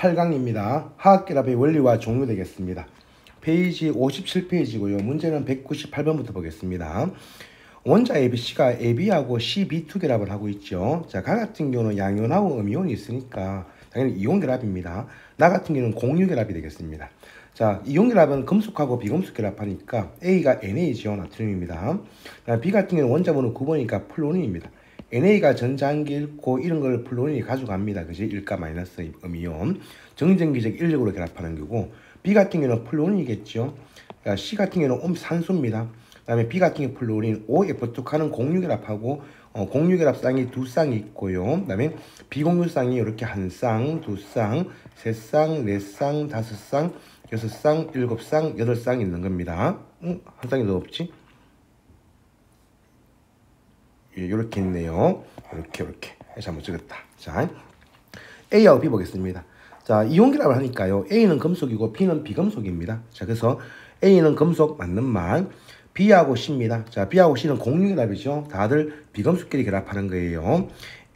8강입니다. 화학결합의 원리와 종류 되겠습니다. 페이지 57페이지고요. 문제는 198번부터 보겠습니다. 원자 ABC가 AB하고 CB2 결합을 하고 있죠. 자, 가 같은 경우는 양이온하고 음이온이 있으니까 당연히 이온 결합입니다. 나 같은 경우는 공유 결합이 되겠습니다. 자, 이온 결합은 금속하고 비금속 결합하니까 A가 Na죠. 나트륨입니다. B 같은 경우는 원자번호 9번이니까 플로린입니다. NA가 전자한계 잃고 이런 걸 플로린이 가져갑니다. 그지? 1가 마이너스 음이온. 정전기적 인력으로 결합하는 거고, B 같은 경우는 플로린이겠죠. C 같은 경우는 산소입니다. 그 다음에 B 같은 경우 플로린, OF2하는 공유결합하고 공유결합쌍이 두 쌍이 있고요. 그 다음에 비공유쌍이 이렇게 한 쌍, 두 쌍, 세 쌍, 네 쌍, 다섯 쌍, 여섯 쌍, 일곱 쌍, 여덟 쌍 있는 겁니다. 한 쌍이 더 없지? 이렇게 있네요. 이렇게 잘못 찍었다. 자, A하고 B 보겠습니다. 자, 이온 결합을 하니까요. A는 금속이고 B는 비금속입니다. 자, 그래서 A는 금속 맞는 말. B하고 C입니다. 자, B하고 C는 공유 결합이죠. 다들 비금속끼리 결합하는 거예요.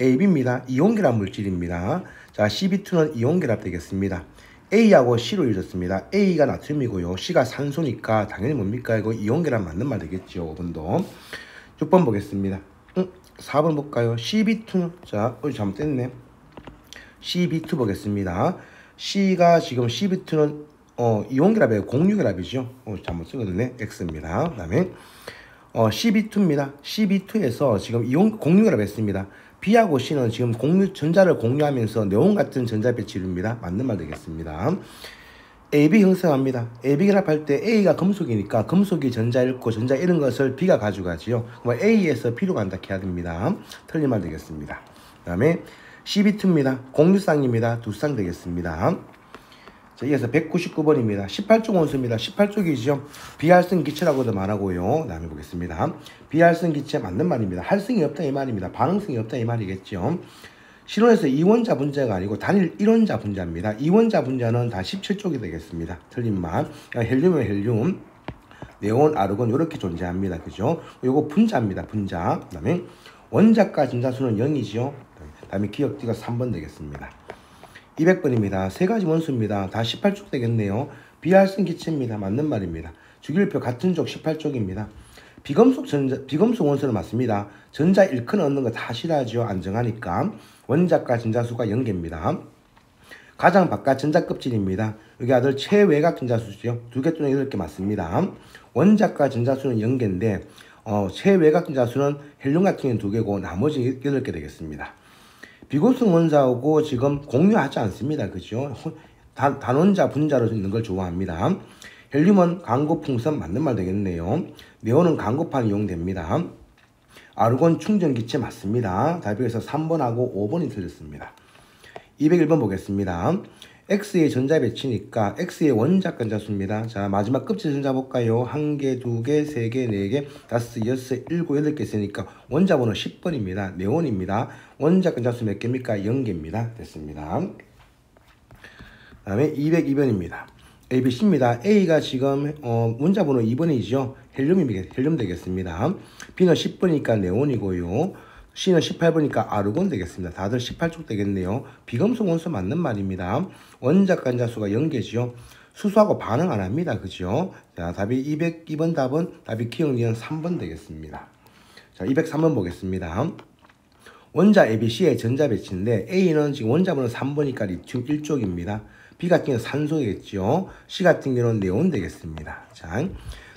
AB입니다. 이온 결합 물질입니다. 자, CB2는 이온 결합 되겠습니다. A하고 C로 이루어졌습니다. A가 나트륨이고요. C가 산소니까 당연히 뭡니까? 이거 이온 결합 맞는 말 되겠죠. 5번도. 6번 보겠습니다. 4번 볼까요? CB2. 자, 잘못됐네. CB2 보겠습니다. C가 지금 CB2는 이온 결합이에요. 공유 결합이죠. 잘못 쓰거든요. X입니다. 그 다음에 CB2입니다. CB2에서 지금 이온 공유 결합했습니다. B하고 C는 지금 전자를 공유하면서 네온 같은 전자 배치입니다. 맞는 말 되겠습니다. AB 형성합니다. AB 결합할 때 A가 금속이니까 금속이 전자 잃고 전자 잃은 것을 B가 가져가지요. 그럼 A에서 B로 간다 해야 됩니다. 틀린 말 되겠습니다. 그 다음에 CB2입니다. 공유쌍입니다. 두 쌍 되겠습니다. 자, 이어서 199번입니다. 18쪽 원소입니다. 18쪽이죠. 비활성 기체라고도 말하고요. 다음에 보겠습니다. 비활성 기체 맞는 말입니다. 활성이 없다 이 말입니다. 반응성이 없다 이 말이겠죠. 실온에서 이원자 분자가 아니고 단일 1원자 분자입니다. 이원자 분자는 다 17쪽이 되겠습니다. 틀린 말. 헬륨은 헬륨, 네온, 아르곤 이렇게 존재합니다. 그죠? 요거 분자입니다. 분자. 그 다음에 원자가 진자수는 0이죠. 그 다음에 기억띠가 3번 되겠습니다. 200번입니다. 세 가지 원소입니다. 다 18쪽 되겠네요. 비활성 기체입니다. 맞는 말입니다. 주기율표 같은 쪽 18쪽입니다. 비금속 원소는 맞습니다. 전자 1큰 얻는 거 다 싫어하죠. 안정하니까. 원자가 전자수가 0개입니다. 가장 바깥 전자 껍질입니다. 여기 아들 최외곽 전자수죠. 2개 또는 8개 맞습니다. 원자가 전자수는 0개인데 최외곽 전자수는 헬륨 같은 경우는 2개고 나머지 8개 되겠습니다. 비고성 원자하고 지금 공유하지 않습니다. 그죠? 단원자 분자로 있는 걸 좋아합니다. 헬륨은 광고풍선 맞는 말 되겠네요. 네온은 광고판 이용됩니다. 아르곤 충전기체 맞습니다. 답에서 3번하고 5번이 틀렸습니다. 201번 보겠습니다. X의 전자 배치니까 X의 원자 전자수입니다. 자, 마지막 껍질 전자 볼까요? 1개, 2개, 3개, 4개, 5, 6, 7, 8개 있으니까 원자 번호 10번입니다. 네온입니다. 원자 전자수 몇 개입니까? 0개입니다. 됐습니다. 그 다음에 202번입니다. ABC입니다. A가 지금 원자 번호 2번이죠. 헬륨 되겠습니다. B는 10번이니까 네온이고요. C는 18번이니까 아르곤 되겠습니다. 다들 18쪽 되겠네요. 비금속 원소 맞는 말입니다. 원자 간자수가 0개죠. 수소하고 반응 안 합니다. 그죠? 자, 답이 202번 답은 답이 기억니은 3번 되겠습니다. 자, 203번 보겠습니다. 원자 ABC의 전자 배치인데 A는 지금 원자 번호 3번이니까 리튬 1쪽입니다. B 같은 경우는 산소겠죠. C 같은 경우는 네온 되겠습니다. 자,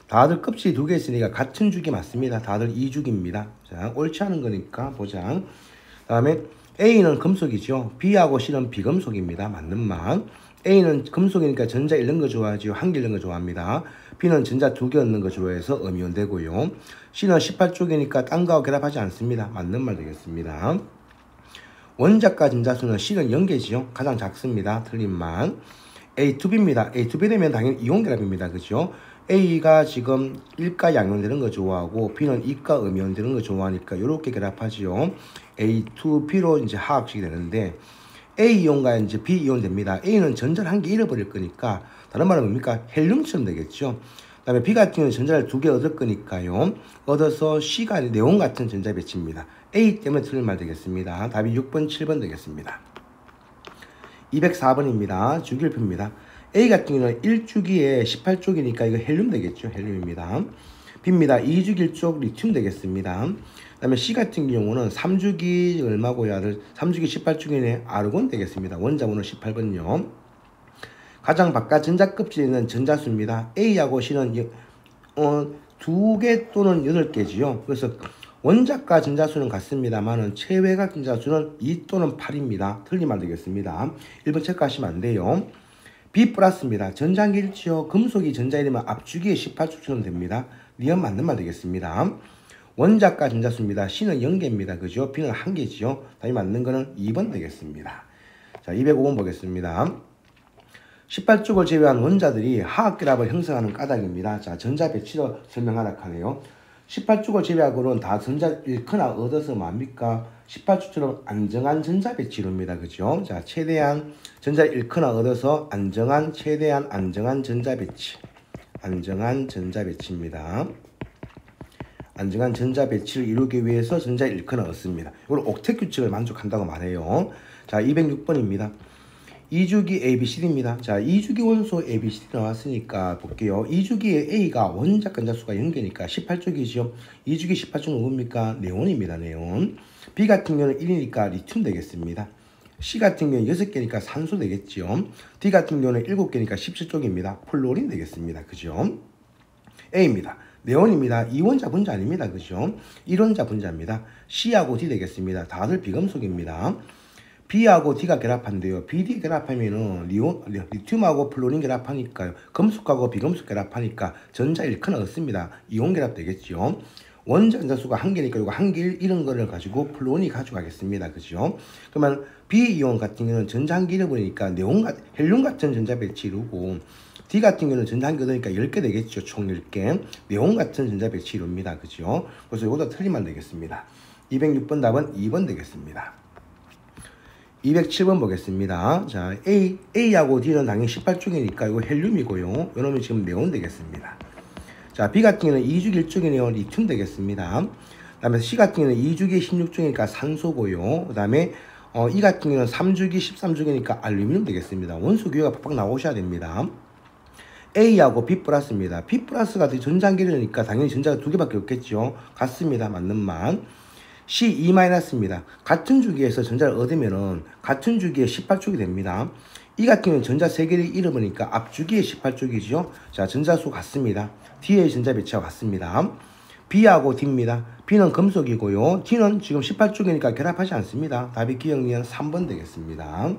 다들 껍질이 2개 있으니까 같은 주기 맞습니다. 다들 2주기입니다. 자, 옳지 않은 거니까 보자. 그 다음에 A는 금속이죠. B하고 C는 비금속입니다. 맞는 말. A는 금속이니까 전자 잃는 거 좋아하죠. 한 개 잃는 거 좋아합니다. B는 전자 2개 얻는 거 좋아해서 음이온 되고요. C는 18쪽이니까 딴 거하고 결합하지 않습니다. 맞는 말 되겠습니다. 원자가 전자수는 C는 0개지요. 가장 작습니다. 틀린 말. A2B입니다. A2B 되면 당연히 이온 결합입니다. 그죠? A가 지금 1가 양이온 되는 거 좋아하고 B는 2가 음이온 되는 거 좋아하니까 이렇게 결합하지요. A2B로 이제 화학식이 되는데 A이온과 이제 B이온 됩니다. A는 전자를 한 개 잃어버릴 거니까 다른 말은 뭡니까? 헬륨처럼 되겠죠. 그 다음에 B 같은 경우는 전자를 2개 얻을 거니까요. 얻어서 C가 네온 같은 전자 배치입니다. A 때문에 틀린 말 되겠습니다. 답이 6번, 7번 되겠습니다. 204번입니다. 주기율표입니다. A 같은 경우는 1주기에 18쪽이니까 이거 헬륨 되겠죠. 헬륨입니다. B입니다. 2주기 1쪽 리튬 되겠습니다. 그 다음에 C 같은 경우는 3주기 얼마고요? 3주기 18쪽이네. 아르곤 되겠습니다. 원자번호 18번요. 가장 바깥 전자껍질에 있는 전자수입니다. A하고 C는 2개 또는 8개지요. 그래서 원자과 전자수는 같습니다만 체외각 전자수는 2 또는 8입니다. 틀린 말 되겠습니다. 1번 체크하시면 안 돼요. B 플러스입니다. 전장기일지요. 금속이 전자이면 앞주기에 18쪽처럼 됩니다. 니은 맞는 말 되겠습니다. 원자과 전자수입니다. C는 0개입니다. 그죠? B는 1개지요. 답이 맞는 거는 2번 되겠습니다. 자, 205번 보겠습니다. 18쪽을 제외한 원자들이 화학결합을 형성하는 까닭입니다. 자, 전자 배치로 설명하라 하네요. 18쪽을 제외하고는 다 전자 잃거나 얻어서 뭡니까? 18쪽처럼 안정한 전자 배치로입니다. 그죠? 자, 최대한 전자를 잃거나 얻어서 안정한, 최대한 안정한 전자 배치. 안정한 전자 배치입니다. 안정한 전자 배치를 이루기 위해서 전자를 잃거나 얻습니다. 이걸 옥텟 규칙을 만족한다고 말해요. 자, 206번입니다. 2주기 ABCD입니다. 자, 2주기 원소 ABCD 나왔으니까 볼게요. 2주기에 A가 원자 건자수가 0개니까 18쪽이죠. 2주기 18쪽 누굽니까? 네온입니다. 네온. B 같은 경우는 1이니까 리튬 되겠습니다. C 같은 경우는 6개니까 산소 되겠죠. D 같은 경우는 7개니까 17쪽입니다. 플로린 되겠습니다. 그죠? A입니다. 네온입니다. 이원자 분자 아닙니다. 그죠? 1원자 분자입니다. C하고 D 되겠습니다. 다들 비금속입니다. B하고 D가 결합한대요. BD 결합하면은 리튬하고 플로린 결합하니까요. 금속하고 비금속 결합하니까 전자 잃거나 얻습니다. 이온 결합 되겠죠. 원자 전자수가 1개니까 이거 1개 이런 거를 가지고 플로린이 가져가겠습니다. 그죠? 그러면 B이온 같은 경우는 전자 1개 잃어버리니까 헬륨 같은 전자 배치 이루고 D 같은 경우는 전자 1개 얻으니까 10개 되겠죠. 총 10개. 네온 같은 전자 배치 이룹니다. 그죠? 그래서 이것도 틀리면 되겠습니다. 206번 답은 2번 되겠습니다. 207번 보겠습니다. 자, A하고 D는 당연히 18쪽이니까 이거 헬륨이고요. 이놈이 지금 네온 되겠습니다. 자, B 같은 경우는 2주기 1쪽이네요. 리튬 되겠습니다. 그 다음에 C 같은 경우는 2주기 16쪽이니까 산소고요. 그 다음에 E 같은 경우는 3주기 13쪽이니까 알루미늄 되겠습니다. 원소 기호가 팍팍 나오셔야 됩니다. A하고 B 플러스입니다. B 플러스가 전자기르니까 당연히 전자가 2개밖에 없겠죠. 같습니다. 맞는 말. C, E-입니다. 같은 주기에서 전자를 얻으면은 같은 주기에 18쪽이 됩니다. 이 같은 경우는 전자 3개를 잃어버리니까 앞주기에 18쪽이죠. 자, 전자수 같습니다. D의 전자 배치와 같습니다. B하고 D입니다. B는 금속이고요. D는 지금 18쪽이니까 결합하지 않습니다. 답이 기억니은 3번 되겠습니다.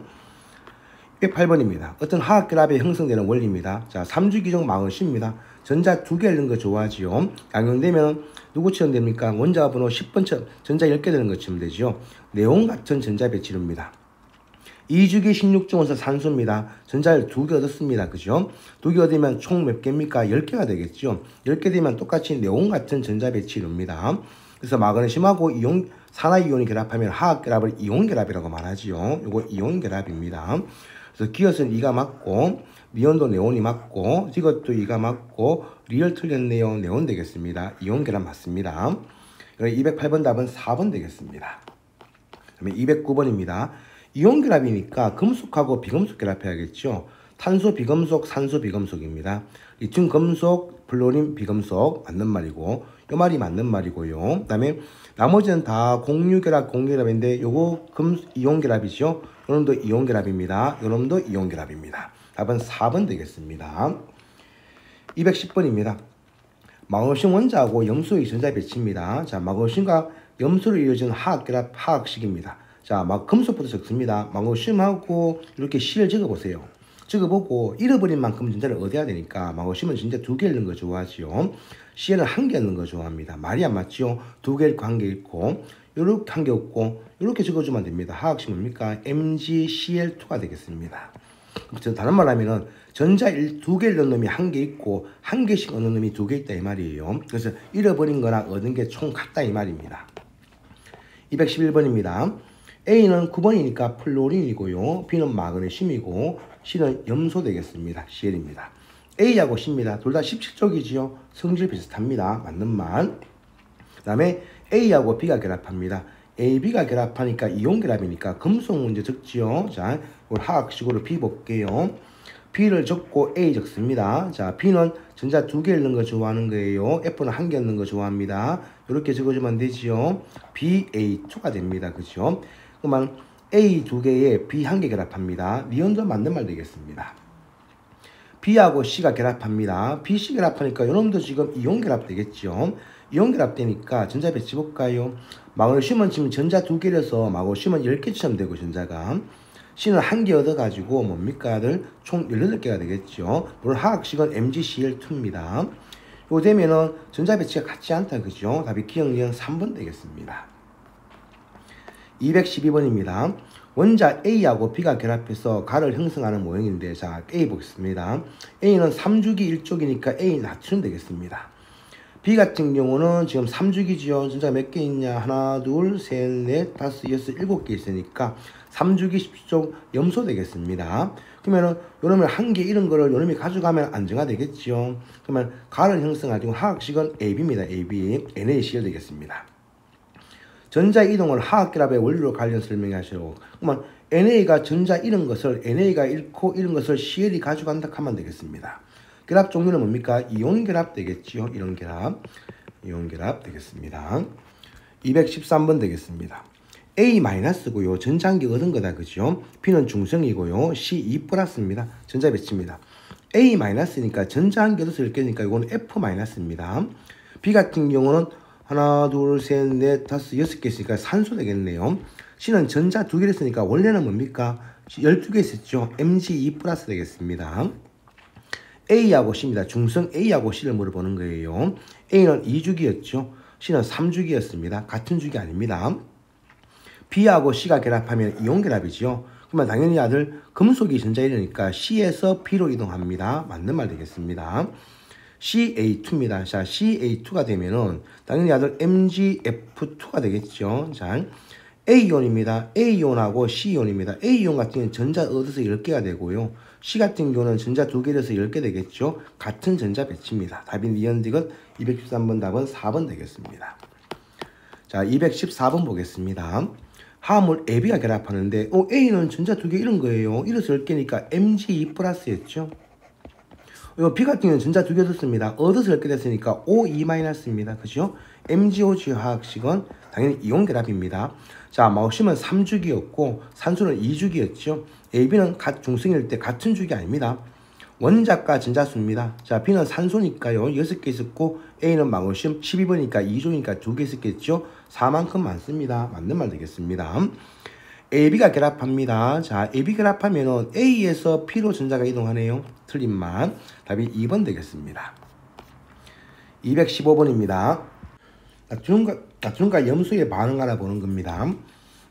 208번입니다. 어떤 화학 결합에 형성되는 원리입니다. 자, 3주기종 마그네슘입니다. 전자 2개 잃는 거 좋아하지요. 양용되면 누구처럼 됩니까? 원자 번호 10번처럼 전자 10개 되는 것처럼 되죠. 네온 같은 전자 배치료입니다. 2주기 16종 원소 산소입니다. 전자를 2개 얻었습니다. 그죠? 2개 얻으면 총 몇 개입니까? 10개가 되겠죠. 10개 되면 똑같이 네온 같은 전자 배치료입니다. 그래서 마그네슘하고 산화이온이 결합하면 화학 결합을 이온 결합이라고 말하지요. 이거 이온 결합입니다. 그래서 기엇은 2가 맞고 니온도 네온이 맞고 이것도 2가 맞고 리얼 틀렸네요. 네온 되겠습니다. 이온 결합 맞습니다. 208번 답은 4번 되겠습니다. 그다음에 209번입니다. 이온 결합이니까 금속하고 비금속 결합해야겠죠. 탄소 비금속, 산소 비금속입니다. 리튬 금속, 플로린 비금속 맞는 말이고 이 말이 맞는 말이고요. 그다음에 나머지는 다 공유결합인데 요거 이온 결합이죠. 요놈도 이온 결합입니다. 요놈도 이온 결합입니다. 답은 4번 되겠습니다. 210번입니다. 마그네슘 원자하고 염소의 전자 배치입니다. 자, 마그네슘과 염소로 이루어진 화학결합 화학식입니다. 자, 금속부터 적습니다. 마그네슘하고 이렇게 C를 적어보세요. 적어보고 잃어버린 만큼 전자를 얻어야 되니까 마그네슘은 진짜 2개 잃는 거 좋아하지요. C는 1개 잃는 거 좋아합니다. 말이 안 맞죠? 2개 잃고 1개 잃고 이렇게 1개 없고 이렇게 적어주면 됩니다. 화학식 뭡니까? MgCl2가 되겠습니다. 다른 말로 하면은 전자 2개 잃는 놈이 1개 있고 1개씩 얻는 놈이 2개 있다 이 말이에요. 그래서 잃어버린 거나 얻은 게 총 같다 이 말입니다. 211번입니다. A는 9번이니까 플로린이고요. B는 마그네슘이고 C는 염소 되겠습니다. Cl입니다. A하고 C입니다. 둘 다 17쪽이지요. 성질 비슷합니다. 맞는 말. 그 다음에 A하고 B가 결합합니다. AB가 결합하니까 이온 결합이니까 금속 문제 적지요. 자, 이걸 화학식으로 B 볼게요. B를 적고 A 적습니다. 자, B는 전자 2개 있는 거 좋아하는 거예요. F는 1개 있는 거 좋아합니다. 이렇게 적어주면 되지요. BA2가 됩니다. 그죠? 그러면 A 2개에 B 1개 결합합니다. 니온도 맞는 말 되겠습니다. B하고 C가 결합합니다. B, C 결합하니까 이놈도 지금 이온 결합 되겠죠. 이온 결합 되니까 전자 배치 볼까요? 마그네슘은 지금 전자 2개라서 마그네슘은 10개처럼 되고 전자가 C는 1개 얻어가지고 뭡니까? 아들 총 18개가 되겠죠. 물론 화학식은 MgCl2입니다. 요 되면은 전자 배치가 같지 않다. 그죠? 답이 기억력 3번 되겠습니다. 212번입니다. 원자 A하고 B가 결합해서 가를 형성하는 모형인데, 자, A 보겠습니다. A는 3주기 1쪽이니까 A 나트륨 되겠습니다. B 같은 경우는 지금 3주기지요. 전자 몇 개 있냐? 하나, 둘, 셋, 넷, 다섯, 여섯, 7개 있으니까 3주기 10쪽 염소 되겠습니다. 그러면은 요놈을 1개 이런 거를 요놈이 가져가면 안정화 되겠죠. 그러면 가를 형성하고 화학식은 AB입니다. AB, NaCl 되겠습니다. 전자 이동을 화학결합의 원리로 관련 설명하시고, 그러면 NA가 전자 잃은 것을 NA가 잃고 잃은 것을 CL이 가져간다 하면 되겠습니다. 결합 종류는 뭡니까? 이온 결합 되겠지요. 이온 결합 되겠습니다. 213번 되겠습니다. A-고요. 전자 한 개 얻은 거다. 그죠? B는 중성이고요. C 2+입니다. 전자 배치입니다. A-니까 전자 한 개 얻어서 10개니까 이거는 F-입니다. B 같은 경우는 하나, 둘, 셋, 넷, 다섯, 6개 있으니까 산소 되겠네요. C는 전자 2개를 했으니까 원래는 뭡니까? 12개 있었죠. Mg2+ 되겠습니다. A하고 C입니다. 중성 A하고 C를 물어보는 거예요. A는 2주기였죠. C는 3주기였습니다. 같은 주기 아닙니다. B하고 C가 결합하면 이온 결합이죠. 그러면 당연히 아들 금속이 전자이니까 C에서 B로 이동합니다. 맞는 말 되겠습니다. CA2입니다. 자, CA2가 되면은 당연히 아들 MgF2가 되겠죠. 자, A이온입니다. A이온하고 C이온입니다. A이온 같은 경우는 전자 얻어서 10개가 되고요. C 같은 경우는 전자 2개에서 10개 되겠죠. 같은 전자 배치입니다. 답인 니언딕은 213번 답은 4번 되겠습니다. 자, 214번 보겠습니다. 화합물 AB가 결합하는데 A는 전자 2개 이런 거예요. 이래서 10개니까 Mg2+였죠. B 같은 경우는 전자 2개 얻었습니다. 얻어서 10개 됐으니까 O2-입니다. 그죠? MgOG 화학식은 당연히 이온 결합입니다. 자, 마그네슘은 3주기였고 산소는 2주기였죠. AB는 중성일 때 같은 주기 아닙니다. 원자과 전자수입니다. 자, B는 산소니까요. 6개 있었고 A는 마그네슘 12번이니까 2조니까 2개 있었겠죠. 4만큼 많습니다. 맞는 말 되겠습니다. AB가 결합합니다. 자, AB 결합하면은 A에서 P로 전자가 이동하네요. 틀린 말. 답이 2번 되겠습니다. 215번입니다. 나트륨과 염소의 반응 알아보는 겁니다.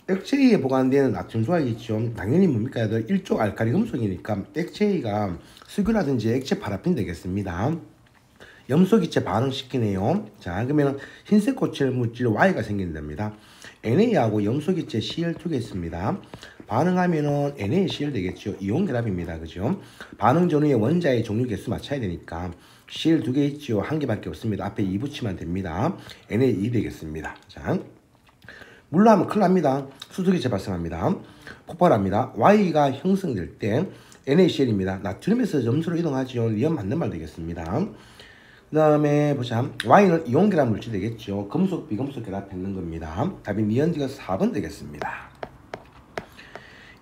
액체에 보관되는 나트륨 조합이죠. 당연히 뭡니까? 일족 알칼리 금속이니까 액체가 수교라든지 액체 파라핀 되겠습니다. 염소기체 반응시키네요. 자, 그러면 흰색 고체 물질 Y가 생긴답니다. NA하고 염소기체 Cl2개 있습니다. 반응하면은 NaCl 되겠죠. 이온 결합입니다. 그죠? 반응 전후에 원자의 종류 개수 맞춰야 되니까 Cl 2개 있죠. 한 개밖에 없습니다. 앞에 2 붙이면 됩니다. Na2 되겠습니다. 자, 물로 하면 큰일 납니다. 수소기체 발생합니다. 폭발합니다. Y가 형성될 때 NaCl입니다. 나트륨에서 염소로 이동하죠. 니온 맞는 말 되겠습니다. 그 다음에 보자. Y는 이온 결합 물질 되겠죠. 금속, 비금속 결합했는 겁니다. 답이 니언디가 4번 되겠습니다.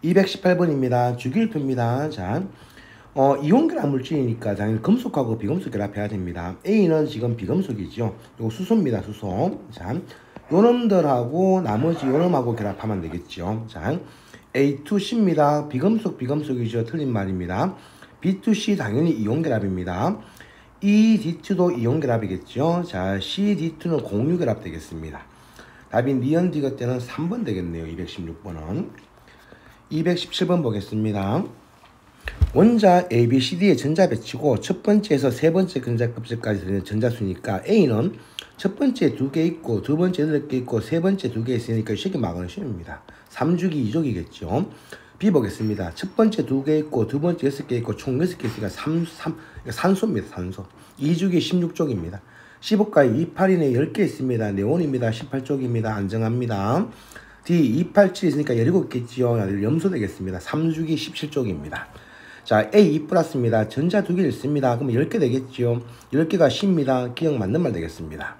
218번입니다. 주기율표입니다. 자, 이온 결합 물질이니까 당연히 금속하고 비금속 결합해야 됩니다. A는 지금 비금속이죠. 이거 수소입니다. 수소. 자, 요놈들하고 나머지 요놈하고 결합하면 되겠죠. 자, A2C입니다. 비금속이죠. 틀린 말입니다. B2C 당연히 이온 결합입니다. ED2도 이온 결합이겠죠. 자, CD2는 공유 결합 되겠습니다. 답이 니언디가 때는 3번 되겠네요. 216번은. 217번 보겠습니다. 원자 ABCD의 전자 배치고 첫 번째에서 세 번째 전자급제까지 되는 전자수니까 A는 첫 번째 2개 있고 두 번째 8개 있고 세 번째 2개 있으니까 이게 마그네슘입니다. 3주기 2족이겠죠. B 보겠습니다. 첫 번째 2개 있고 두 번째 6개 있고 총 6개 있으니까 산소입니다. 산소. 2주기 16족입니다. 15가에 28이네 10개 있습니다. 네온입니다. 18쪽입니다. 안정합니다. D 287 있으니까 17개 있지요. 염소 되겠습니다. 3주기 17쪽입니다. 자, A 2 플러스입니다. 전자 2개 있습니다. 그러면 10개 되겠지요. 10개가 C입니다. 기억 맞는 말 되겠습니다.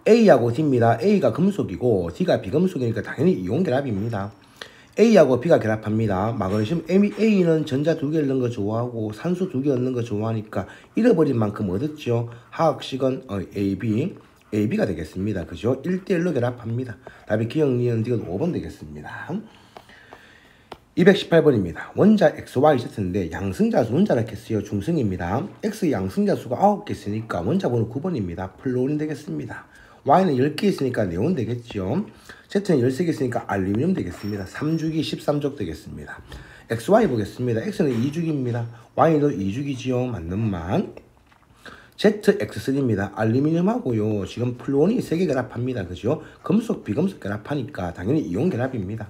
A하고 D입니다. A가 금속이고 D가 비금속이니까 당연히 이온결합입니다. A하고 B가 결합합니다. 마그네슘 A는 전자 2개 넣는 거 좋아하고 산소 2개 넣는 거 좋아하니까 잃어버린 만큼 얻었죠. 화학식은 AB가 되겠습니다. 그죠? 1대1로 결합합니다. 답이 기억, 니은, 디귿 5번 되겠습니다. 218번입니다. 원자 XYZ인데 양승자수 원자라 했어요. 중성입니다. X 양승자수가 9개 있으니까 원자번호 9번입니다. 플루오린 되겠습니다. Y는 10개 있으니까 네온 되겠죠. Z는 13개 있으니까 알루미늄 되겠습니다. 3주기 13족 되겠습니다. XY 보겠습니다. X는 2주기입니다. Y도 2주기지요. 맞는 말. ZX3입니다. 알루미늄하고요. 지금 플루온이 3개 결합합니다. 그죠? 금속, 비금속 결합하니까 당연히 이온 결합입니다.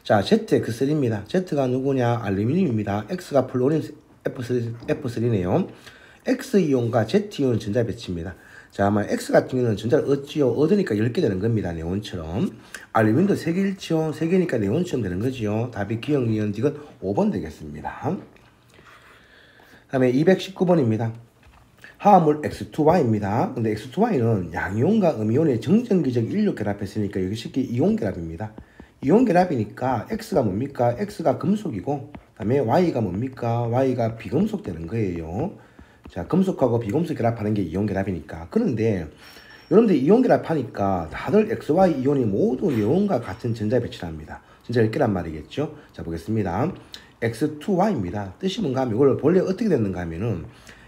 자, ZX3입니다. Z가 누구냐? 알루미늄입니다. X가 플루오린 F3네요. X이온과 Z이온 전자 배치입니다. 자, 아마 X 같은 경우는 전자를 얻으니까 10개 되는 겁니다. 네온처럼. 알루미늄도 3개 3개니까 네온처럼 되는 거죠. 답이 기억, 니은, 디귿 5번 되겠습니다. 다음에 219번입니다. 화합물 X2Y입니다. 근데 X2Y는 양이온과 음이온의 정전기적 인류 결합했으니까 여기 쉽게 이온 결합입니다. 이온 결합이니까 X가 뭡니까? X가 금속이고, 그 다음에 Y가 뭡니까? Y가 비금속 되는 거예요. 자, 금속하고 비금속 결합하는 게 이온 결합이니까. 그런데 여러분들 이온 결합하니까 다들 XY 이온이 모두 네온과 같은 전자 배치를 합니다. 전자 10개란 말이겠죠. 자, 보겠습니다. X2Y입니다. 뜻이 뭔가 하면 이걸 본래 어떻게 됐는가 하면은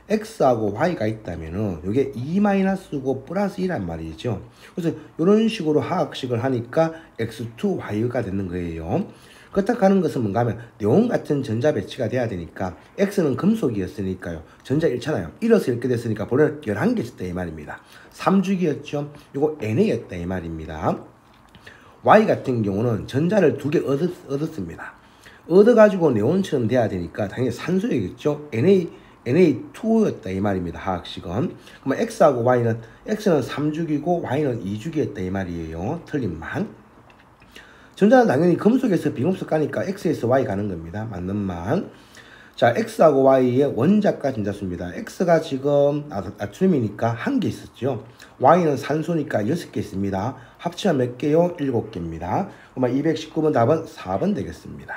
X하고 Y가 있다면은 이게 2-고 플러스 2란 말이죠. 그래서 이런 식으로 화학식을 하니까 X2Y가 되는 거예요. 그렇다 하는 것은 뭔가 하면 네온 같은 전자 배치가 돼야 되니까 X는 금속이었으니까요. 전자 잃잖아요. 잃어서 이렇게 됐으니까 본래 11개 있었다 이 말입니다. 3주기였죠. 이거 NA였다 이 말입니다. Y 같은 경우는 전자를 2개 얻었습니다. 얻어가지고 네온처럼 돼야 되니까 당연히 산소이겠죠. Na2였다 이 말입니다. 화학식은. 그러면 X하고 Y는 X는 3주기고 Y는 2주기였다 이 말이에요. 틀린 말. 전자는 당연히 금속에서 비금속 가니까 X에서 Y 가는 겁니다. 맞는 말. 자, X하고 Y의 원자가 전자수입니다. X가 지금 나트륨이니까 1개 있었죠. Y는 산소니까 6개 있습니다. 합치면 몇 개요? 7개입니다. 그러면 219번 답은 4번 되겠습니다.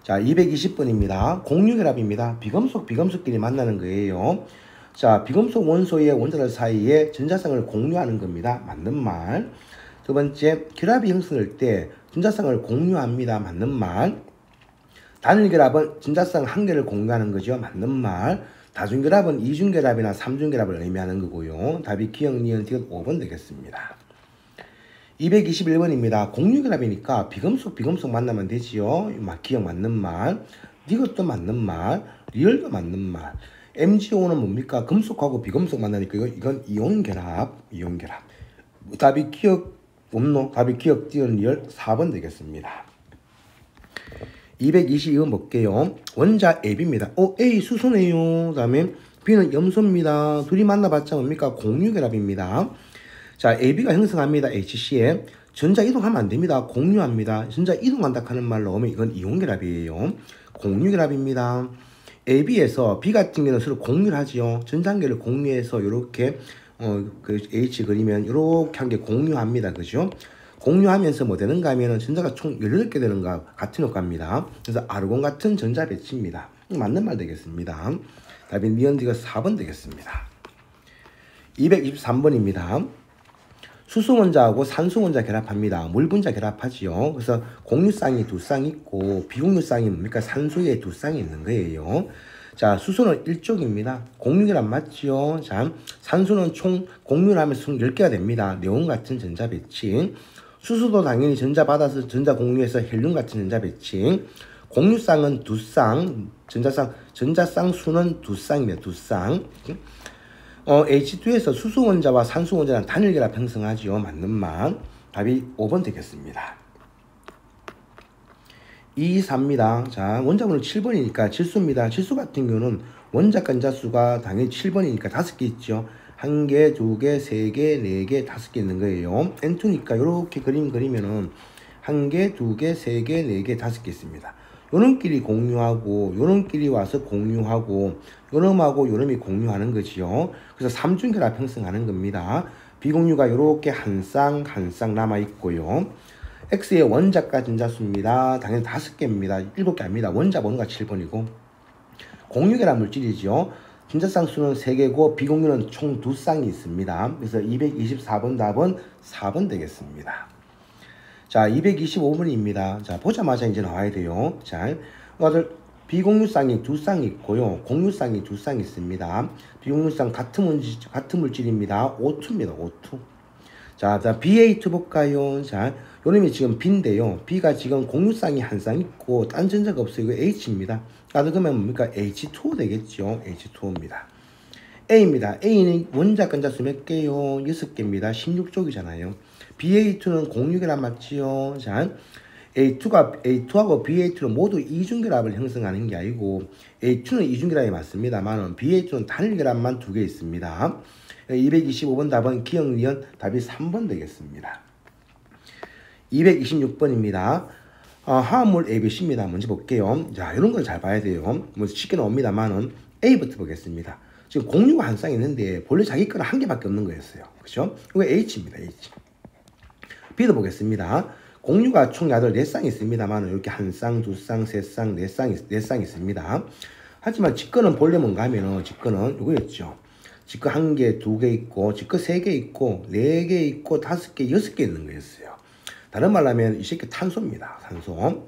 자, 220번입니다. 공유결합입니다. 비금속끼리 만나는 거예요. 자, 비금속 원소의 원자들 사이에 전자쌍을 공유하는 겁니다. 맞는 말. 두 번째, 결합이 형성될 때 전자쌍을 공유합니다. 맞는 말. 단일결합은 전자쌍 1개를 공유하는 거죠. 맞는 말. 다중결합은 이중결합이나 삼중결합을 의미하는 거고요. 답이 기억, 니은, 디귿 5번 되겠습니다. 221번입니다. 공유결합이니까 비금속 만나면 되지요. 기억 맞는 말. 디귿도 맞는 말. 리얼도 맞는 말. MgO는 뭡니까? 금속하고 비금속 만나니까 이건 이온결합. 답이 기억 없노? 답이 기억, 디귿, 리얼 4번 되겠습니다. 222번 볼게요. 원자 AB입니다. A 수소네요. 그 다음에 B는 염소입니다. 둘이 만나봤자 뭡니까? 공유결합입니다. 자, AB가 형성합니다. HC에. 전자 이동하면 안 됩니다. 공유합니다. 전자 이동한다 하는 말로 오면 이건 이온결합이에요. 공유결합입니다. AB에서 B 같은 경우는 서로 공유를 하지요. 전자관계를 공유해서 이렇게 그 H 그리면 이렇게 한 게 공유합니다. 그죠? 공유하면서 뭐 되는가 하면은 전자가 총 18개 되는가 같은 효과입니다. 그래서 아르곤 같은 전자 배치입니다. 맞는 말 되겠습니다. 답이 니은디가 4번 되겠습니다. 223번입니다. 수소원자하고 산소원자 결합합니다. 물분자 결합하지요. 그래서 공유쌍이 2쌍 있고 비공유쌍이 뭡니까? 산소에 2쌍이 있는 거예요. 자, 수소는 1쪽입니다. 공유결합 맞지요? 자, 산소는 총 공유를 하면서 총 10개가 됩니다. 네온 같은 전자 배치. 수소도 당연히 전자 받아서 전자 공유해서 헬륨 같은 전자 배치. 공유쌍은 2쌍, 전자쌍 수는 2쌍입니다. 2쌍. H2에서 수소원자와 산소원자는 단일결합 형성하지요. 맞는 말. 답이 5번 되겠습니다. 224입니다. 자, 원자번호 7번이니까 질소입니다. 질소 같은 경우는 원자 간자수가 당연히 7번이니까 5개 있죠. 한 개, 두 개, 세 개, 네 개, 다섯 개 있는 거예요. N2니까 이렇게 그림 그리면은 한 개, 두 개, 세 개, 네 개, 다섯 개 있습니다. 요놈끼리 공유하고 요놈끼리 와서 공유하고 요놈하고 요놈이 공유하는 거지요. 그래서 삼중결합 형성하는 겁니다. 비공유가 이렇게 한 쌍 남아 있고요. X의 원자가 전자수입니다. 당연히 5개입니다. 7개 아닙니다. 원자 번호가 7번이고 공유결합 물질이죠. 전자쌍수는 3개고 비공유는 총 2쌍이 있습니다. 그래서 224번 답은 4번 되겠습니다. 자, 225번입니다. 자, 보자마자 이제 나와야 돼요. 자, 비공유쌍이 2쌍이 있고요. 공유쌍이 2쌍이 있습니다. 비공유쌍 같은 물질입니다. O2입니다. O2. 자, BA2 볼까요? 자, 요놈이 지금 B인데요. B가 지금 공유쌍이 한 쌍 있고 딴 전자가 없어요. 이거 H입니다. 그러면 뭡니까? H2O 되겠죠. H2O입니다. A입니다. A는 원자 건자수 몇 개요? 6개입니다. 16쪽이잖아요. BA2는 공유결합 맞지요? 자, A2하고 BA2는 모두 이중결합을 형성하는 게 아니고 A2는 이중결합이 맞습니다만 BA2는 단일결합만 2개 있습니다. 225번 답은 기억 니은 답이 3번 되겠습니다. 226번입니다. 화합물 ABC입니다. 먼저 볼게요. 자, 이런 걸 잘 봐야 돼요. 뭐 쉽게 나옵니다만은 A부터 보겠습니다. 지금 공유가 한 쌍 있는데 본래 자기 거는 한 개밖에 없는 거였어요. 그렇죠? 이거 H입니다. H. B도 보겠습니다. 공유가 총 야들 4쌍 있습니다만 이렇게 한 쌍, 두 쌍, 세 쌍, 네 쌍 있습니다. 하지만 직거는 본래 뭔가 하면은 직거는 이거였죠. 직거 1개, 2개 있고 직거 3개 있고 4개 있고 5개, 6개 있는 거였어요. 다른 말로 하면 이 새끼 탄소입니다. 탄소.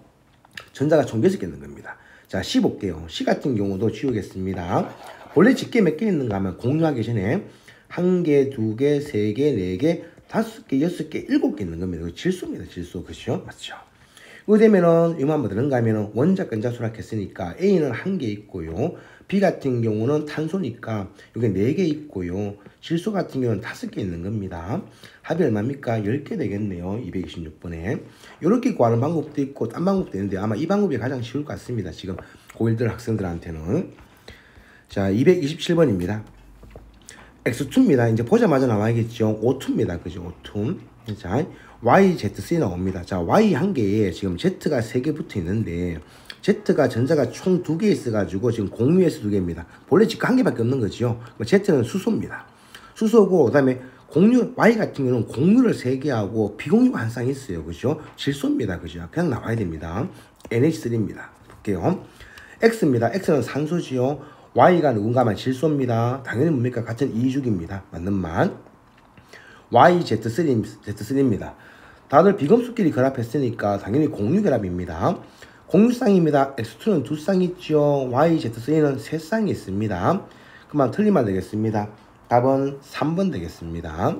전자가 총 6개 있는 겁니다. 자, C 볼게요. C 같은 경우도 지우겠습니다. 원래 직계 몇 개 있는가 하면 공유하기 전에 1개, 2개, 3개, 4개, 5개, 6개, 7개 있는 겁니다. 질소입니다. 질소. 그렇죠? 맞죠? 이거 되면은 이거 한번 들은가 하면은 원자 건자 수락했으니까 A는 1개 있고요. B 같은 경우는 탄소니까 여기 4개 있고요. 질소 같은 경우는 5개 있는 겁니다. 합이 얼마입니까? 10개 되겠네요. 226번에. 이렇게 구하는 방법도 있고 딴 방법도 있는데 아마 이 방법이 가장 쉬울 것 같습니다. 지금 고1들 학생들한테는. 자, 227번입니다. X2입니다. 이제 보자마자 나와야겠죠. O2입니다. 그죠? O2. 자, YZC 나옵니다. 자, Y 한 개에 지금 Z가 3개 붙어 있는데 Z가 전자가 총 2개 있어가지고 지금 공유해서 2개입니다. 본래 지금 1개밖에 없는 거죠. Z는 수소입니다. 수소고 그다음에 공유 Y 같은 경우는 공유를 3개 하고 비공유가 한 쌍 있어요. 그죠? 질소입니다. 그죠? 그냥 나와야 됩니다. NH3입니다. 볼게요. X입니다. X는 산소지요. Y가 누군가 하면 질소입니다. 당연히 뭡니까? 같은 이주기입니다. 맞는 말. YZ3입니다. 다들 비금속끼리 결합했으니까 당연히 공유결합입니다. 공유쌍입니다. X2는 2쌍 있죠. YZ3는 3쌍이 있습니다. 그만 틀리면 되겠습니다. 답은 3번 되겠습니다.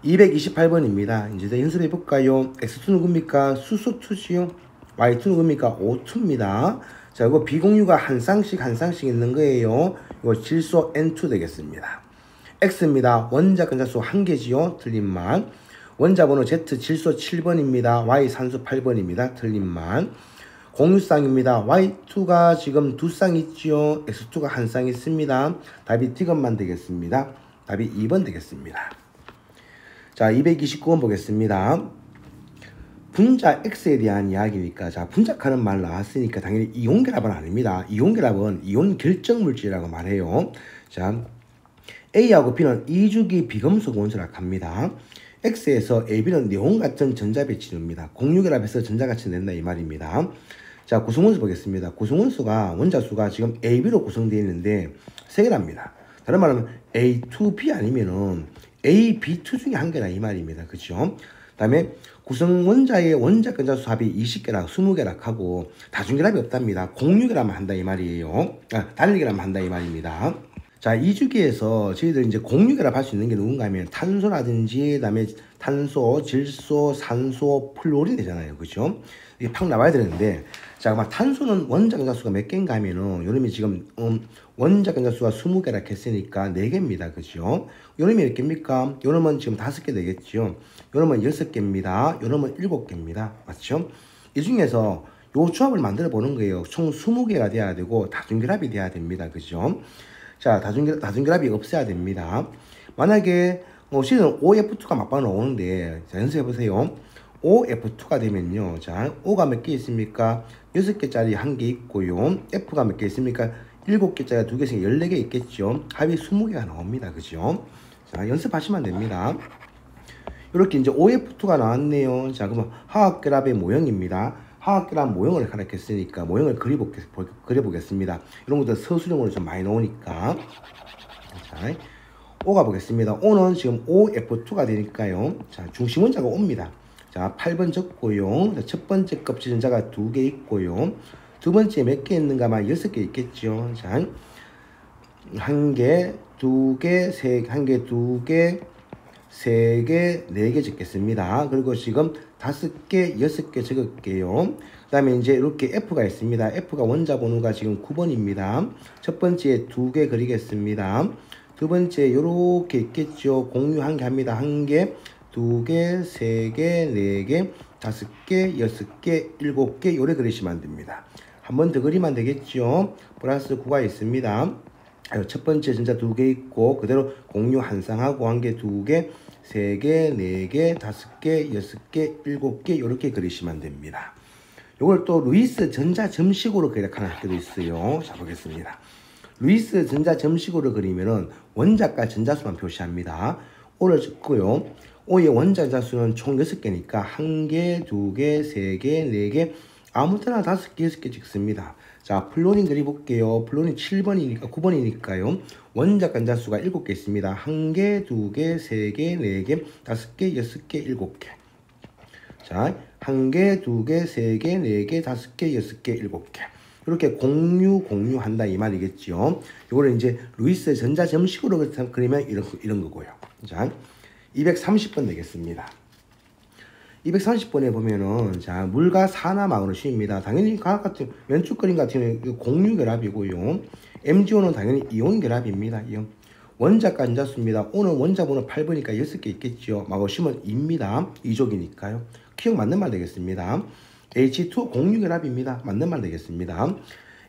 228번입니다. 이제 연습해 볼까요? X2 누굽니까? 수소2지요. Y2 누굽니까? O2입니다. 자, 이거 비공유가 한 쌍씩 있는 거예요. 이거 질소 N2 되겠습니다. X입니다. 원자 건자수 1개지요. 틀린 말. 원자 번호 Z 질소 7번입니다. Y 산소 8번입니다. 틀린 말. 공유쌍입니다. Y2가 지금 2쌍 있지요. X2가 한 쌍 있습니다. 답이 D것만 되겠습니다. 답이 2번 되겠습니다. 자, 229번 보겠습니다. 분자 X에 대한 이야기니까 자, 분자하는 말 나왔으니까 당연히 이온결합은 아닙니다. 이온결합은 이온 결정물질이라고 말해요. 자, A하고 B는 이주기 비금속 원소라고 합니다. X에서 AB는 네온 같은 전자 배치입니다. 공유결합해서 전자같이 낸다 이 말입니다. 자, 구성원수 보겠습니다. 구성원수가 원자수가 지금 AB로 구성되어 있는데 3개랍니다. 다른 말하면 A2B 아니면은 AB2 중에 한 개라 이 말입니다. 그죠? 다음에 구성원자의 원자 건자수 합이 20개라 20개라 하고 다중결합이 없답니다. 공유결합만 한다 이 말이에요. 단일결합만 한다 이 말입니다. 자, 이 주기에서 저희들 이제 공유결합 할 수 있는 게 누군가 하면 탄소라든지 그다음에 탄소, 질소, 산소, 플로린 되잖아요. 그죠? 이게 팍 나와야 되는데 자, 막 탄소는 원자 건자수가 몇 개인가 하면은 요놈이 지금 원자 건자수가 20개라 했으니까 4개입니다. 그죠? 요놈이 몇 개입니까? 요놈은 지금 5개 되겠죠. 요놈은 6개입니다. 요놈은 7개입니다. 맞죠? 이 중에서 요 조합을 만들어 보는 거예요. 총 20개가 돼야 되고 다중결합이 돼야 됩니다. 그죠? 자, 다중결합이 없어야 됩니다. 만약에 C는 OF2가 맞바로 나오는데, 자, 연습해보세요. OF2가 되면요. 자, O가 몇 개 있습니까? 6개짜리 1개 있고요. F가 몇 개 있습니까? 7개짜리 2개씩 14개 있겠죠. 합이 20개가 나옵니다. 그죠? 자, 연습하시면 됩니다. 이렇게 이제 OF2가 나왔네요. 자, 그러면 화학결합의 모형입니다. 화학결합 모형을 가르쳤으니까 모형을 그려보겠습니다. 이런 것들 서술형으로 좀 많이 나오니까. 자, O가 보겠습니다. O는 지금 OF2가 되니까요. 자, 중심 원자가 O입니다. 자, 8번 적고요. 자, 첫 번째 껍질 전자가 2개 있고요. 두 번째 몇 개 있는가만 6개 있겠죠. 자, 1개, 2개, 1개, 2개, 3개, 4개 적겠습니다. 그리고 지금 5개, 6개 적을게요. 그 다음에 이제 이렇게 F가 있습니다. F가 원자 번호가 지금 9번입니다. 첫 번째 2개 그리겠습니다. 두 번째 요렇게 있겠죠. 공유 1개 합니다. 1개, 2개, 3개, 4개, 5개, 6개, 7개 요래 그리시면 안 됩니다. 한 번 더 그리면 되겠죠. 플러스 9가 있습니다. 첫 번째 전자 2개 있고 그대로 공유 한 쌍하고 1개, 2개, 3개, 4개, 5개, 6개, 7개 이렇게 그리시면 됩니다. 이걸 또 루이스 전자 점식으로 그려가는 학교도 있어요. 자, 보겠습니다. 루이스 전자 점식으로 그리면은 원자과 전자수만 표시합니다. O를 적고요. O의 원자 수는 총 6개니까 1개, 2개, 3개, 4개, 아무 때나 5개, 6개 찍습니다. 자, 플로린 그려볼게요. 플로린 7번이니까, 9번이니까요. 원자 간자수가 7개 있습니다. 1개, 2개, 3개, 4개, 5개, 6개, 7개. 자, 1개, 2개, 3개, 4개, 5개, 6개, 7개. 이렇게 공유한다 이 말이겠죠. 이거를 이제 루이스 전자 점식으로 그리면 이런 거고요. 자, 230번 되겠습니다. 230번에 보면은 자, 물과 산화망으로 씌웁니다. 당연히 과학 같은 왼쪽 그림 같은 경우는 공유 결합이고요. MgO는 당연히 이온 결합입니다. 이온. 원자 간자수입니다. O는 원자 번호 8번이니까 6개 있겠죠. 마고 쉬면 2입니다. 2족이니까요. 기억 맞는 말 되겠습니다. H2 공유 결합입니다. 맞는 말 되겠습니다.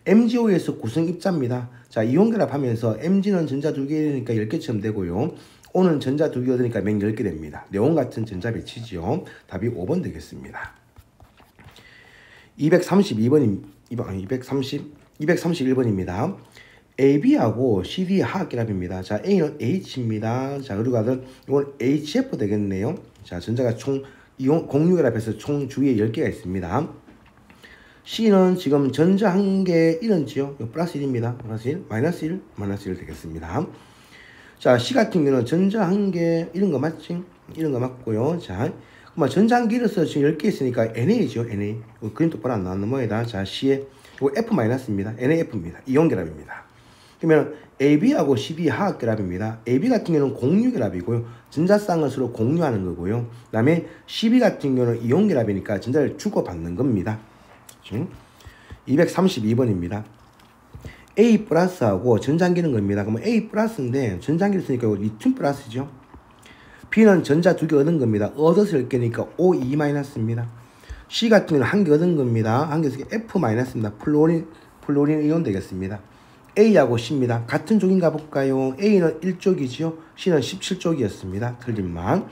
MgO에서 구성 입자입니다. 자, 이온 결합하면서 Mg는 전자 2개니까 10개처럼 되고요. O는 전자 2개 얻으니까 맹 10개 됩니다. 네온 같은 전자 배치지요. 답이 5번 되겠습니다. 231번입니다. AB하고 CD의 화학결합입니다. 자, A는 H입니다. 자, 그리고 이건 HF 되겠네요. 자, 전자가 총 이온 공유결합해서 총 주위에 10개가 있습니다. C는 지금 전자 1개 1은지요. 플러스 1입니다. 플러스 1, 마이너스 1, 마이너스 1 되겠습니다. 자, C 같은 경우는 전자 1개 이런 거 맞지? 이런 거 맞고요. 자, 그럼 전자 1개 이어서 지금 10개 있으니까 NA죠. NA. 그림 똑바로 안 나왔는 모양이다. 자, C에 이거 F-입니다. NAF입니다. 이온 결합입니다. 그러면 AB하고 CD 화학결합입니다. AB 같은 경우는 공유결합이고요. 전자쌍을 서로 공유하는 거고요. 그 다음에 CB 같은 경우는 이온결합이니까 전자를 주고받는 겁니다. 232번입니다. A 플러스하고 전장기는 겁니다. 그러면 A 플러스인데 전장기를 쓰니까 리튬 플러스죠. B는 전자 2개 얻은 겁니다. 얻어서 10개니까 O2 마이너스입니다. C 같은 경우는 1개 얻은 겁니다. 1개 쓰기 F 마이너스입니다. 플로린 이온 되겠습니다. A하고 C입니다. 같은 쪽인가 볼까요? A는 1쪽이지요. C는 17쪽이었습니다. 틀린만.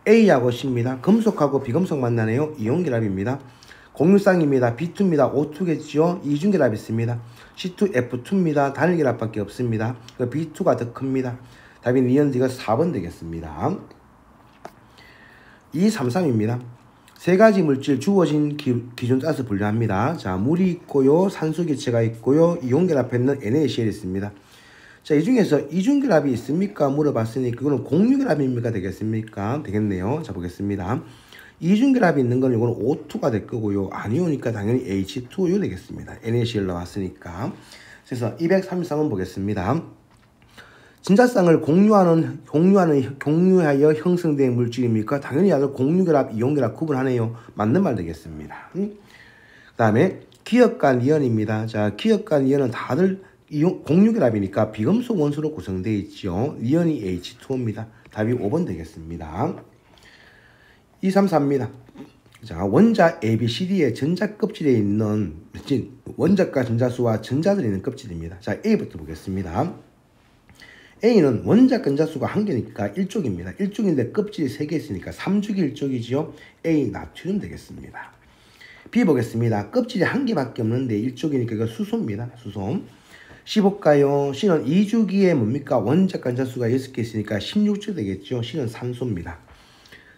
A하고 C입니다. 금속하고 비금속 만나네요. 이온결합입니다. 공유쌍입니다. B2입니다. O2겠지요. 이중결합 있습니다. C2F2입니다. 단일결합밖에 없습니다. B2가 더 큽니다. 답이 니은디가 4번 되겠습니다. 233입니다. 세 가지 물질 주어진 기준 따라서 분류합니다. 자, 물이 있고요. 산소기체가 있고요. 이온결합했는 NaCl이 있습니다. 자, 이 중에서 이중결합이 있습니까? 물어봤으니 그거는 공유결합입니까? 되겠습니까? 되겠네요. 자, 보겠습니다. 이중결합이 있는 건 이거는 O2가 될 거고요. 아니오니까 당연히 H2O 되겠습니다. NaCl 나왔으니까. 그래서 233번 보겠습니다. 진자쌍을 공유하여 형성된 물질입니까? 당연히 아들 공유결합, 이온결합 구분하네요. 맞는 말 되겠습니다. 그 다음에 기역과 니언입니다. 자, 기역과 니언은 다들 공유결합이니까 비금속 원소로 구성되어 있죠. 니언이 H2O입니다. 답이 5번 되겠습니다. 234입니다. 자, 원자 ABCD의 전자 껍질에 있는 원자과 전자수와 전자들이 있는 껍질입니다. 자, A부터 보겠습니다. A는 원자 근자수가 1개니까 1족입니다. 1족인데 껍질이 3개 있으니까 3족이 1족이지요. A 나트륨 되겠습니다. B 보겠습니다. 껍질이 1개밖에 없는데 1족이니까 이거 수소입니다. 수소. C 볼까요? C는 2주기에 뭡니까? 원자 근자수가 6개 있으니까 16주 되겠죠. C는 산소입니다.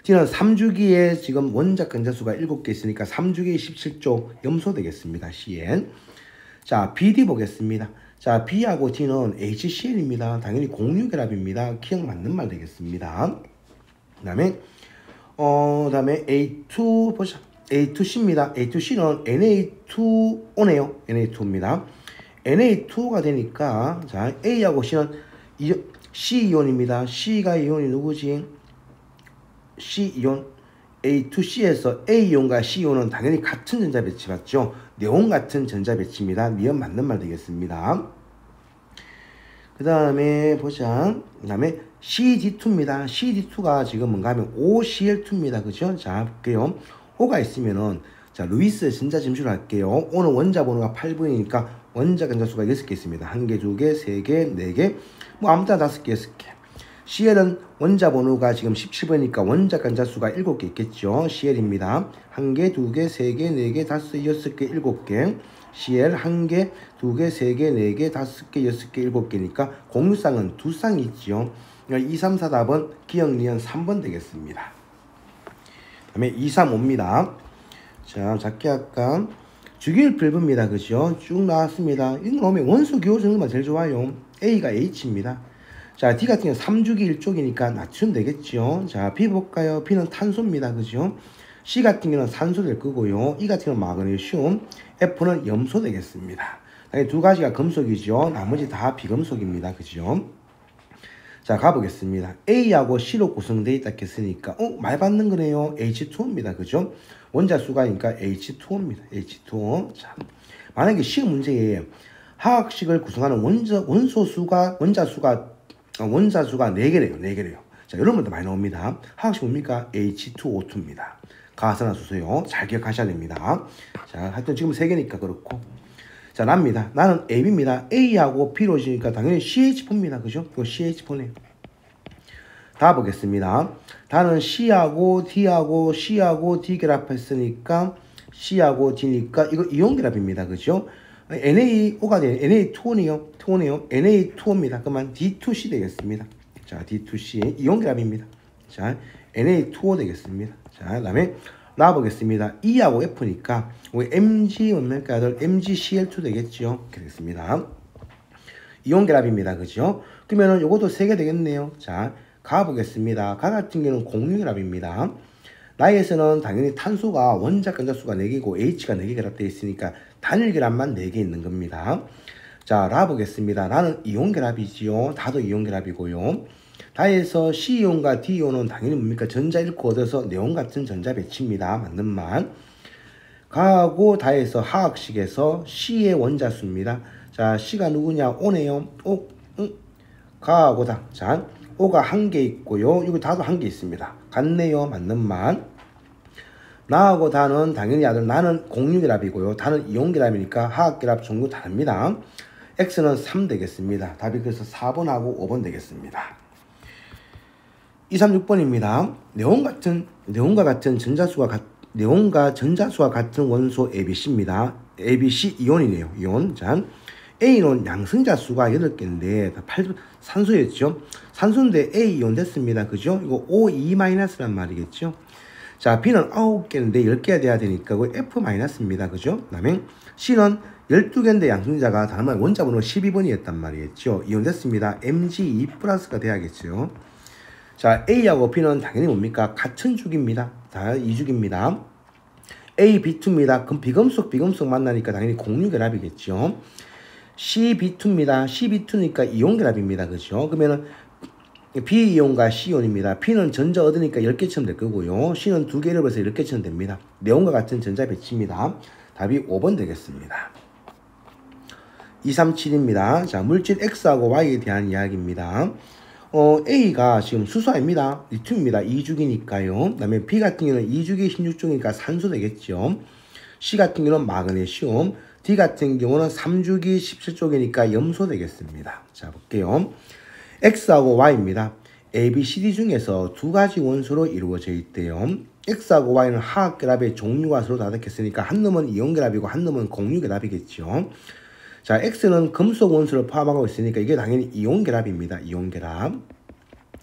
D는 3주기에 지금 원자 근자수가 7개 있으니까 3주기에 17조 염소 되겠습니다. CN. 자, BD 보겠습니다. 자, B하고 D는 HCl입니다. 당연히 공유결합입니다. 기억 맞는 말 되겠습니다. 그다음에 A2 보자. A2C입니다. A2C는 Na2O네요. Na2입니다. Na2가 되니까 자, A하고 C는 C 이온입니다. C가 이온이 누구지? C 이온. A2C에서 A이온과 C이온은 당연히 같은 전자 배치 맞죠? 네온 같은 전자 배치입니다. 니은 맞는 말 되겠습니다. 그 다음에 보자. 그 다음에 CD2입니다. CD2가 지금 뭔가 하면 OCl2입니다. 그죠? 자, 볼게요. O가 있으면은, 자, 루이스 전자 점수를 할게요. O는 원자 번호가 8번이니까 원자 근자수가 6개 있습니다. 1개, 2개, 3개, 4개, 뭐 아무튼 5개, 6개. CL은 원자 번호가 지금 17번이니까 원자 근자수가 7개 있겠죠. CL입니다. 1개, 2개, 3개, 4개, 5개, 6개, 7개. CL 1개, 2개, 3개, 4개, 5개, 6개, 7개니까 공유쌍은 2쌍이 있죠. 2, 3, 4 답은 기억 니은 3번 되겠습니다. 그 다음에 2, 3, 5입니다. 자, 작게 할까? 주기율 필부입니다. 그죠? 쭉 나왔습니다. 이거 나오면 원소 기호 정도만 제일 좋아요. A가 H입니다. 자, D 같은 경우는 3주기 1족이니까 나트륨 되겠죠. 자, B 볼까요? B는 탄소입니다. 그죠? C 같은 경우는 산소 될 거고요. E 같은 경우는 마그네슘, F는 염소 되겠습니다. 두 가지가 금속이죠. 나머지 다 비금속입니다. 그죠? 자, 가보겠습니다. A하고 C로 구성되어 있다 했으니까 말 받는 거네요. H2O입니다. 그죠? 원자 수가니까 H2O입니다. H2O. 자, 만약에 시험 문제에 화학식을 구성하는 원자 수가 4개래요. 4개래요. 자, 이런 것도 많이 나옵니다. 화학식 뭡니까? H2O2입니다. 가산화수소요. 잘 기억하셔야 됩니다. 자, 하여튼 지금 3개니까 그렇고. 자, 납니다. 나는 AB입니다. A하고 B로 지니까 당연히 CH4입니다. 그죠? 이거 CH4네요. 다 보겠습니다. 다는 C하고 D하고 C하고 D 결합했으니까 C하고 D니까 이거 이온 결합입니다. 그죠? NaO가 되는 Na2O네요. Na2O입니다. 그러면 D2C 되겠습니다. 자, D2C 이온 결합입니다. 자, Na2O 되겠습니다. 자, 그다음에 놔보겠습니다. E하고 F니까 우리 Mg 원면가들 MgCl2 되겠죠. 이렇게 되겠습니다. 이온 결합입니다. 그죠? 그러면은 요것도 3개 되겠네요. 자, 가보겠습니다. 가 같은 경우는 공유 결합입니다. 나에서는 당연히 탄소가 원자 근자수가 4개고 H가 4개 결합되어 있으니까 단일 결합만 4개 있는 겁니다. 자, 라 보겠습니다. 라는 이온 결합이지요. 다도 이온 결합이고요. 다에서 C이온과 D이온은 당연히 뭡니까? 전자 잃고 얻어서 네온 같은 전자 배치입니다. 맞는 말. 가하고 다에서 화학식에서 C의 원자수입니다. 자, C가 누구냐? O네요. O, 가하고 다. 자, O가 1개 있고요. 이거 다도 1개 있습니다. 같네요. 맞는 말. 나하고 다는 당연히 나는 공유결합이고요. 다는 이온결합이니까 화학결합 종류 다릅니다. X는 3 되겠습니다. 답이 그래서 4번하고 5번 되겠습니다. 2, 3, 6번입니다. 네온과 전자수가 같은 원소 ABC입니다. ABC 이온이네요. 이온. 자, A는 양성자수가 8개인데 산소였죠. 산소인데 A 이온 됐습니다. 그죠? 이거 O2-란 말이겠죠. 자, B는 9개인데 10개가 돼야 되니까 그 F-입니다. 그죠? 그 다음에 C는 12개인데 양성자가 다른 말 원자번호 12번이었단 말이겠죠. 이온 됐습니다. Mg2+가 돼야겠죠. 자, A하고 B는 당연히 뭡니까? 같은 주기입니다. 다 2주기입니다. A, B2입니다. 그럼 비금속 만나니까 당연히 공유결합이겠죠. CB2입니다. CB2니까 이온결합입니다. 그죠? 그러면은 B이온과 C이온입니다. P는 전자 얻으니까 10개처럼 될 거고요. C는 2개를 해서 10개처럼 됩니다. 네온과 같은 전자 배치입니다. 답이 5번 되겠습니다. 237입니다. 자, 물질 X하고 Y에 대한 이야기입니다. A가 지금 수소 아닙니다. 리튬입니다. 2주기니까요. 그 다음에 B 같은 경우는 2주기 16종이니까 산소 되겠죠. C 같은 경우는 마그네슘. D 같은 경우는 3주기 17종이니까 염소 되겠습니다. 자, 볼게요. X하고 Y입니다. A, B, C, D 중에서 두 가지 원소로 이루어져 있대요. X하고 Y는 화학결합의 종류가 서로 다르겠으니까 한 놈은 이온결합이고 한 놈은 공유결합이겠죠. 자, X는 금속 원소를 포함하고 있으니까 이게 당연히 이온결합입니다.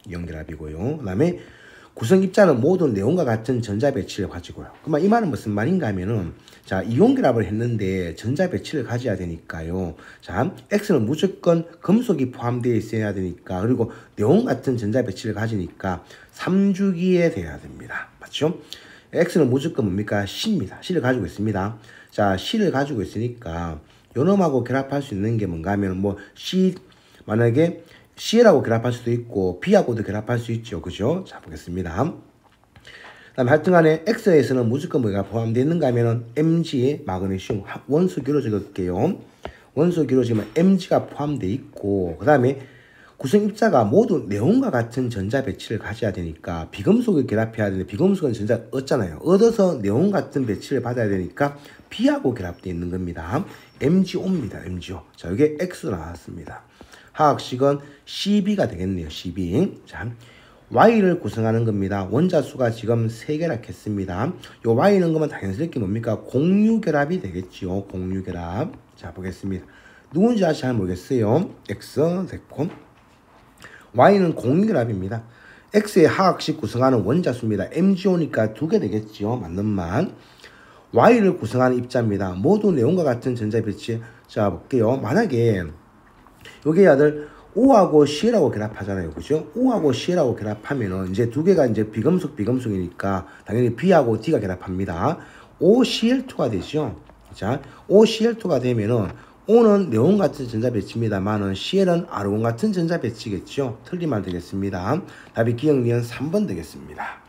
이온결합이고요. 그 다음에 구성 입자는 모두 네온과 같은 전자 배치를 가지고요. 그러면 이 말은 무슨 말인가 하면은, 자, 이온결합을 했는데 전자 배치를 가져야 되니까요. 자, X는 무조건 금속이 포함되어 있어야 되니까, 그리고 네온 같은 전자 배치를 가지니까 3주기에 돼야 됩니다. 맞죠? X는 무조건 뭡니까? C입니다. C를 가지고 있습니다. 자, C를 가지고 있으니까 요놈하고 결합할 수 있는 게 뭔가 하면 뭐 C, 만약에 C하고 결합할 수도 있고 B하고도 결합할 수 있죠. 그죠? 자, 보겠습니다. 다음 하여튼간에 X에서는 무조건 뭐가 포함되어 있는가 하면은 Mg, 마그네슘, 원소기로 적을게요. 원소기로 지금 Mg가 포함되어 있고, 그 다음에 구성 입자가 모두 네온과 같은 전자 배치를 가져야 되니까 비금속을 결합해야 되는데 비금속은 전자 얻잖아요. 얻어서 네온 같은 배치를 받아야 되니까 B하고 결합되어 있는 겁니다. MgO입니다. MgO. 자, 이게 X 나왔습니다. 화학식은 CB가 되겠네요. CB. 자, Y를 구성하는 겁니다. 원자 수가 지금 3개라 했습니다. 요 Y는 그러면 당연스럽게 뭡니까? 공유결합이 되겠죠. 공유결합. 자, 보겠습니다. 누군지 아직 잘 모르겠어요. X 됐고, Y는 공유결합입니다. X의 화학식 구성하는 원자 수입니다. MgO니까 2개 되겠죠. 맞는 말. Y를 구성하는 입자입니다. 모두 네온과 같은 전자 배치. 자, 볼게요. 만약에 여기 아들 O하고 Cl하고 결합하잖아요. 그죠? O하고 Cl하고 결합하면은 이제 두 개가 이제 비금속이니까 당연히 B하고 D가 결합합니다. OCl2가 되죠. 자, OCl2가 되면은 O는 네온 같은 전자 배치입니다만은 Cl은 아르곤 같은 전자 배치겠죠. 틀린 말 되겠습니다. 답이 기억 니은 3번 되겠습니다.